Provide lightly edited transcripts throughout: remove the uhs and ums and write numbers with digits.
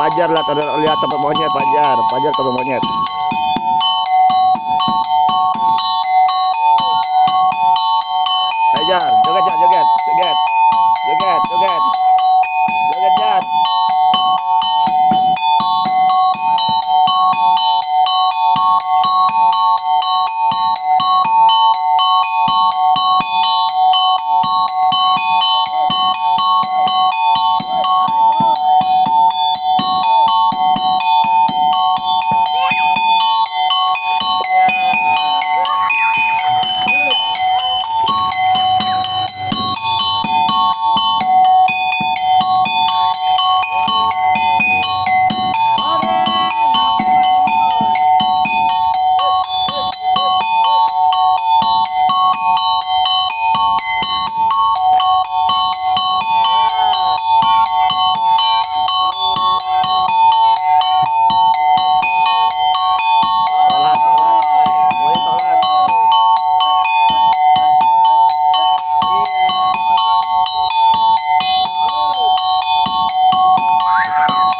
Pajar lah, lihat tempat monyet, Pajar tempat monyet. Pajar, joget Jar, joget, joget, joget, joget, joget Jar.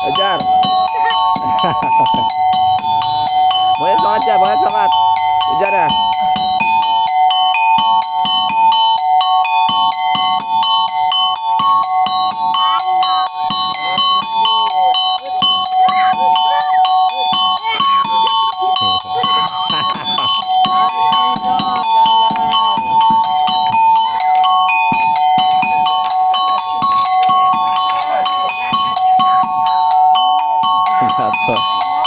Ajar. Boleh semangat ya, boleh semangat. Ajar ya. Apa?